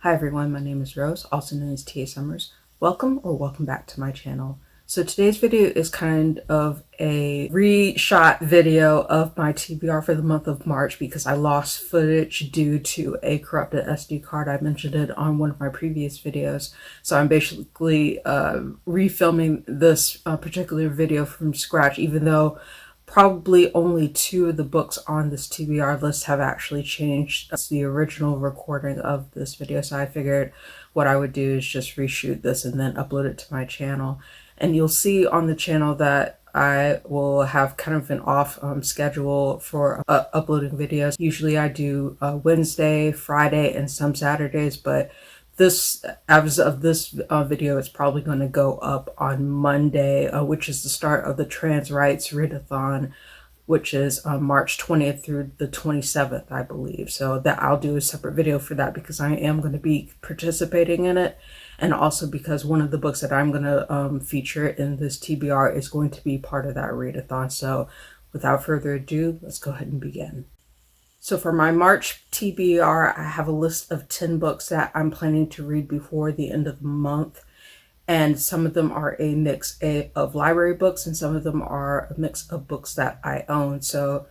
Hi everyone, my name is Rose, also known as TA Summers. Welcome back to my channel. So today's video is kind of a reshot video of my TBR for the month of March because I lost footage due to a corrupted SD card. I mentioned it on one of my previous videos. So I'm basically refilming this particular video from scratch, even though probably only 2 of the books on this TBR list have actually changed. That's the original recording of this video, so I figured what I would do is just reshoot this and then upload it to my channel. And you'll see on the channel that I will have kind of an off schedule for uploading videos. Usually I do Wednesday, Friday, and some Saturdays, but as of this video, it's probably going to go up on Monday, which is the start of the trans rights readathon, which is March 20th through the 27th, I believe. So that I'll do a separate video for that because I am going to be participating in it. And also because one of the books that I'm going to feature in this TBR is going to be part of that readathon. So without further ado, let's go ahead and begin. So for my March TBR, I have a list of 10 books that I'm planning to read before the end of the month. And some of them are a mix of library books and some of them are a mix of books that I own. So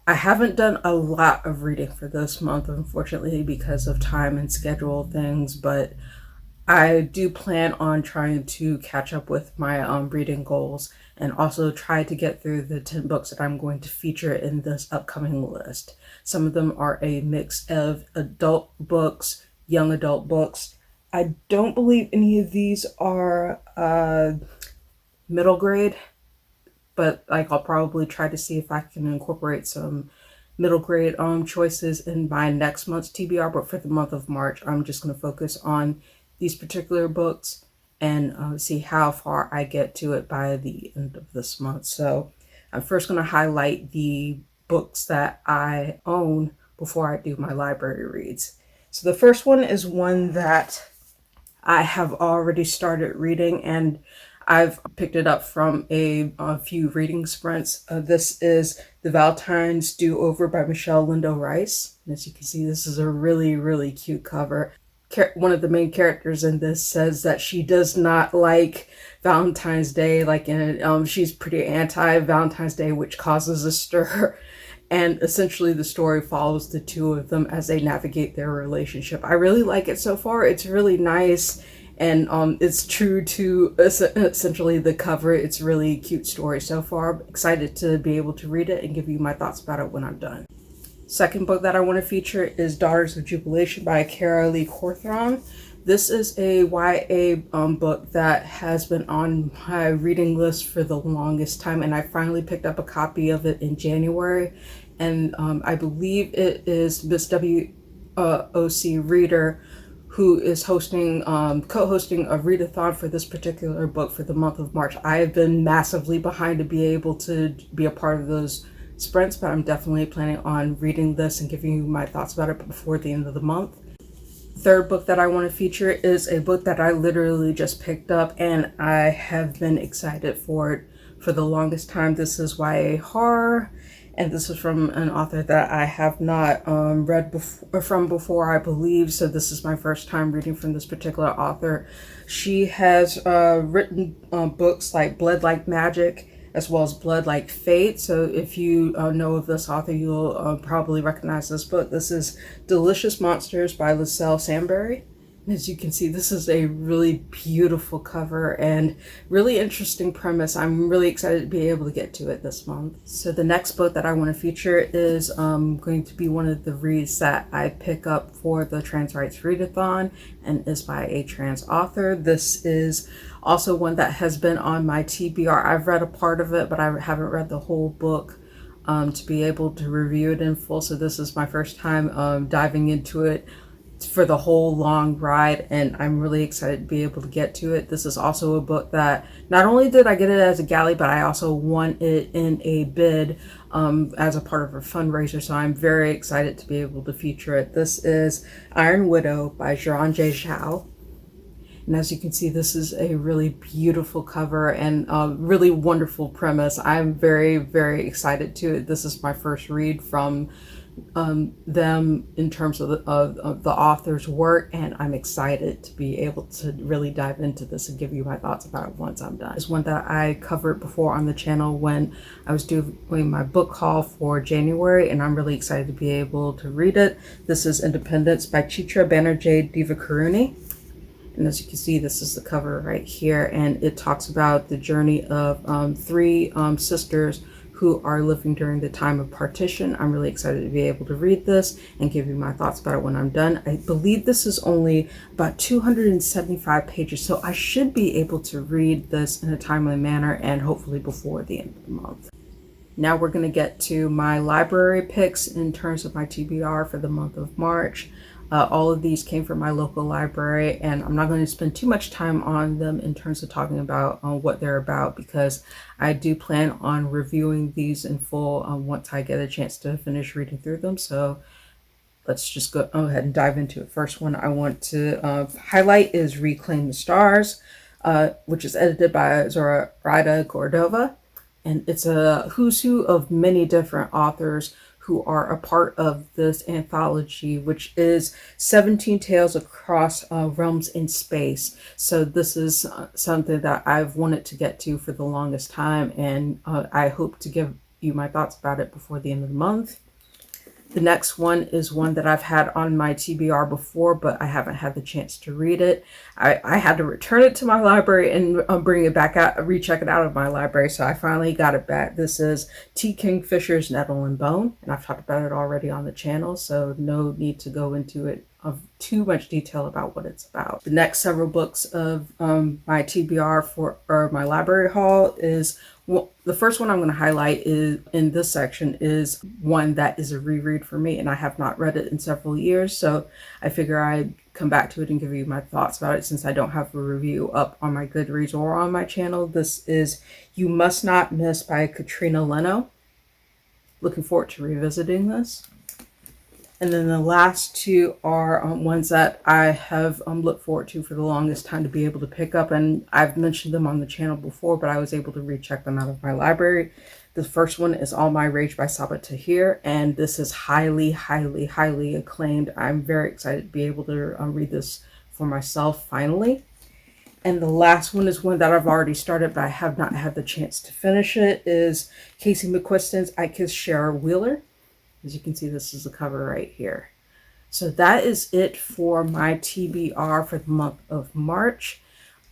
I haven't done a lot of reading for this month, unfortunately, because of time and schedule things, but I do plan on trying to catch up with my reading goals and also try to get through the 10 books that I'm going to feature in this upcoming list. Some of them are a mix of adult books, young adult books. I don't believe any of these are middle grade, but I'll probably try to see if I can incorporate some middle grade choices in my next month's TBR. But for the month of March, I'm just going to focus on these particular books and see how far I get to it by the end of this month. So I'm first going to highlight the books that I own before I do my library reads. So the first one is one that I have already started reading and I've picked it up from a few reading sprints. This is The Valentine's Do-Over by Michelle Lindo Rice. And as you can see, this is a really, really cute cover. One of the main characters in this says that she does not like Valentine's Day, she's pretty anti-Valentine's Day, which causes a stir. And essentially the story follows the two of them as they navigate their relationship. I really like it so far. It's really nice and it's true to essentially the cover. It's a really cute story so far. I'm excited to be able to read it and give you my thoughts about it when I'm done. Second book that I want to feature is Daughters of Jubilation by Kara Lee Cawthron. This is a YA book that has been on my reading list for the longest time, and I finally picked up a copy of it in January. And I believe it is Miss W.O.C. Reader who is co-hosting a readathon for this particular book for the month of March. I have been massively behind to be able to be a part of those sprints, but I'm definitely planning on reading this and giving you my thoughts about it before the end of the month. Third book that I want to feature is a book that I literally just picked up and I have been excited for it for the longest time. This is YA horror, and this is from an author that I have not read before, I believe. So this is my first time reading from this particular author. She has written books like Blood Like Magic, as well as Blood Like Fate. So if you know of this author, you'll probably recognize this book. This is Delicious Monsters by Lucille Sambury. And as you can see, this is a really beautiful cover and really interesting premise. I'm really excited to be able to get to it this month. So the next book that I want to feature is going to be one of the reads that I pick up for the Trans Rights Readathon and is by a trans author. This is also one that has been on my TBR. I've read a part of it, but I haven't read the whole book to be able to review it in full. So this is my first time diving into it for the whole long ride, and I'm really excited to be able to get to it. This is also a book that not only did I get it as a galley, but I also won it in a bid as a part of a fundraiser, so I'm very excited to be able to feature it. This is Iron Widow by Zhang Zhao. And as you can see, this is a really beautiful cover and a really wonderful premise. I'm very, very excited to it. This is my first read from them in terms of the author's work, and I'm excited to be able to really dive into this and give you my thoughts about it once I'm done. It's one that I covered before on the channel when I was doing my book haul for January, and I'm really excited to be able to read it. This is Independence by Chitra Banerjee Divakaruni. And as you can see, this is the cover right here, and it talks about the journey of three sisters who are living during the time of partition. I'm really excited to be able to read this and give you my thoughts about it when I'm done. I believe this is only about 275 pages, so I should be able to read this in a timely manner and hopefully before the end of the month. Now we're going to get to my library picks in terms of my TBR for the month of March. All of these came from my local library, and I'm not going to spend too much time on them in terms of talking about what they're about, because I do plan on reviewing these in full once I get a chance to finish reading through them. So let's just go ahead and dive into it. First one I want to highlight is Reclaim the Stars, which is edited by Zoraida Cordova. And it's a who's who of many different authors who are a part of this anthology, which is 17 tales across realms in space. So this is something that I've wanted to get to for the longest time, and I hope to give you my thoughts about it before the end of the month. The next one is one that I've had on my TBR before, but I haven't had the chance to read it. I had to return it to my library and bring it back out, recheck it out of my library, so I finally got it back. This is T. Kingfisher's Nettle and Bone, and I've talked about it already on the channel, so no need to go into it of too much detail about what it's about. The next several books of my TBR or my library haul is, well, the first one I'm going to highlight is in this section is one that is a reread for me, and I have not read it in several years, so I figure I'd come back to it and give you my thoughts about it since I don't have a review up on my Goodreads or on my channel. This is You Must Not Miss by Katrina Leno. Looking forward to revisiting this. And then the last two are ones that I have looked forward to for the longest time to be able to pick up. And I've mentioned them on the channel before, but I was able to recheck them out of my library. The first one is All My Rage by Sabaa Tahir, and this is highly, highly, highly acclaimed. I'm very excited to be able to read this for myself finally. And the last one is one that I've already started, but I have not had the chance to finish it, is Casey McQuiston's I Kissed Shara Wheeler. As you can see, this is the cover right here. So that is it for my TBR for the month of March.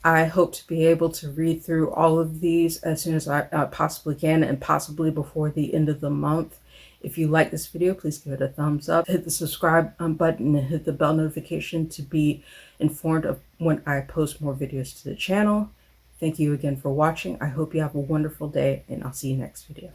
I hope to be able to read through all of these as soon as I possibly can, and possibly before the end of the month. If you like this video, please give it a thumbs up, hit the subscribe button, and hit the bell notification to be informed of when I post more videos to the channel. Thank you again for watching. I hope you have a wonderful day, and I'll see you next video.